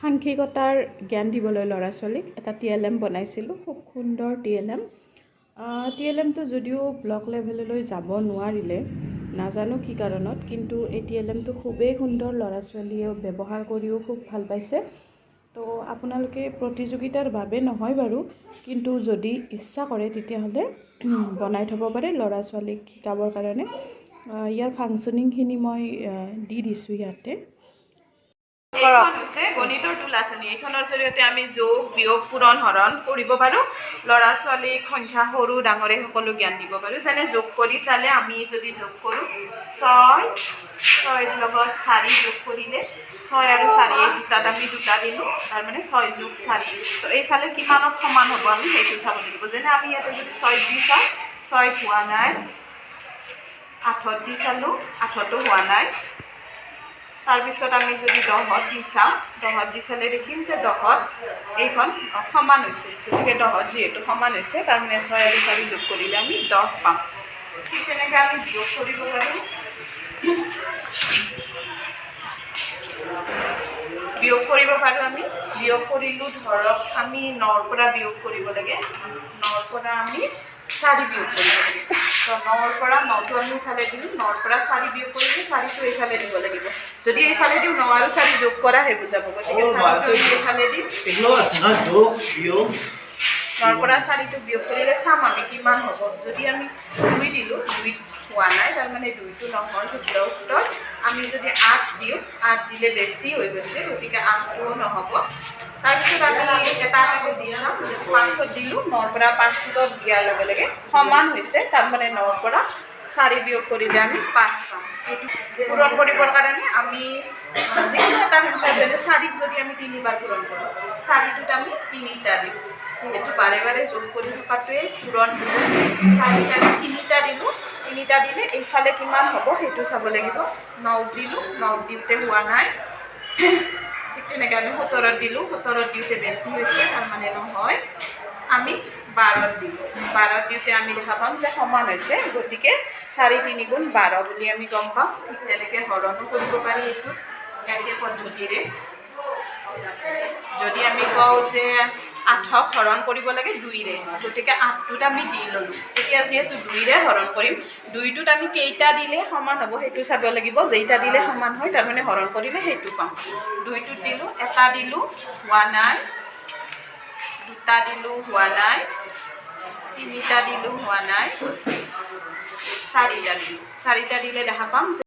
সাংখ্যিকতাৰ জ্ঞান দিবলৈ ল'ৰা ছোৱালীক এটা TLM বনাইছিলোঁ, খুব সুন্দৰ TLM। TLMটো যদিও ব্লক লেভেললৈ যাব নোৱাৰিলে, নাজানো কি কাৰণত, কিন্তু এই TLMটো খুবেই সুন্দৰ, ল'ৰা ছোৱালীয়ে ব্যৱহাৰ কৰিও খুব ভাল পাইছে। তো আপোনালোকে প্ৰতিযোগিতাৰ বাবে নহয় বাৰু, কিন্তু যদি ইচ্ছা কৰে তেতিয়াহ'লে বনাই থ'ব পাৰে ল'ৰা ছোৱালীক শিকাবৰ কাৰণে। ইয়াৰ ফাংচনিংখিনি মই দি দিছোঁ ইয়াতে। এইখন হৈছে গণিতৰ টোলাচনী। এইখনৰ জৰিয়তে আমি যোগ, বিয়োগ, পূৰণ, হৰণ কৰিব পাৰোঁ। ল'ৰা ছোৱালীক সংখ্যা সৰু ডাঙৰে সকলো জ্ঞান দিব পাৰোঁ। যেনে যোগ কৰি চালে আমি যদি যোগ কৰোঁ 6ৰ লগত 4 যোগ কৰিলে 6 আৰু 4 এই দুটাত আমি 2টা দিলোঁ, তাৰমানে 6 যোগ 4। তো এইফালে কিমানত সমান হ'ব আমি সেইটো চাব লাগিব। যেনে আমি ইয়াতে যদি 6 দি চাওঁ, 6 হোৱা নাই, 8 দি চালোঁ, 8তো হোৱা নাই। তাৰপিছত আমি যদি 10 দি চাওঁ, 10 দি চালে দেখিম যে 10 এইখন সমান হৈছে। গতিকে 10 যিহেতু সমান হৈছে, তাৰমানে 6 আৰু 4 যোগ কৰিলে আমি 10 পাম। ঠিক তেনেকৈ আমি বিয়োগ কৰিব পাৰোঁ। বিয়োগ কৰিব পাৰোঁ আমি। বিয়োগ কৰিলোঁ, ধৰক আমি 9ৰ পৰা বিয়োগ কৰিব লাগে। 9ৰ পৰা আমি 4 বিয়োগ কৰিব লাগে। তো 9ৰ পৰা 9টো আমি ইফালে দিলোঁ, 9ৰ পৰা 4 বিয়োগ কৰিলোঁ, 4টো এইফালে দিব লাগিব। যদি এইফালে দিওঁ 9 আৰু 4 যোগ কৰা হে বুজাব। গতিকে 4টো এইফালে দিম। 9ৰ পৰা 4টো বিয়োগ কৰিলে চাম আমি কিমান হ'ব। যদি আমি 2 দিলোঁ, 2 হোৱা নাই, তাৰমানে 2টো নহয়, শুদ্ধ উত্তৰ। আমি যদি 8 দিওঁ, 8 দিলে বেছি হৈ গৈছে, গতিকে 8টোও নহ'ব। তাৰপিছত আমি এটা দি চাম। 5ত দিলোঁ, 9ৰ পৰা 5 দিয়াৰ লগে লগে সমান হৈছে, তাৰমানে 9ৰ পৰা 4 বিয়োগ কৰিলে আমি 5 পাম। এইটো পূৰণ কৰিবৰ কাৰণে আমি যিকোনো এটা সংখ্যা, যেনে 4ক যদি আমি 3বাৰ পূৰণ কৰোঁ, 4টোত আমি 3টা দিওঁ। যিহেতু বাৰে বাৰে যোগ কৰি থকাটোৱে পূৰণ হ'ব। 4টা 3টা দিলোঁ, 3টা দিলে এইফালে কিমান হ'ব সেইটো চাব লাগিব। 9 দিলোঁ, 9 দিওঁতে হোৱা নাই। ঠিক তেনেকৈ আমি 17 দিলোঁ, 17 দিওঁতে বেছি হৈছে, তাৰমানে নহয়। আমি 12 দিলোঁ, 12 দিওঁতে আমি দেখা পাম যে সমান হৈছে, গতিকে 4 3 গুণ 12 বুলি আমি গম পাম। ঠিক তেনেকৈ হৰণো কৰিব পাৰি এইটো একে পদ্ধতিৰে। যদি আমি কওঁ যে 8ক হৰণ কৰিব লাগে 2ৰে, গতিকে 8টোত আমি দি ল'লোঁ। এতিয়া যিহেতু 2ৰে হৰণ কৰিম, 2টোত আমি কেইটা দিলে সমান হ'ব সেইটো চাব লাগিব। যেইটা দিলে সমান হয়, তাৰমানে হৰণ কৰিলে সেইটো পাম। 2টোত দিলোঁ, 1টা দিলোঁ, হোৱা নাই। 2টা দিলোঁ, হোৱা নাই। 3টা দিলোঁ, হোৱা নাই। 4টা দিলোঁ, 4টা দিলে দেখা পাম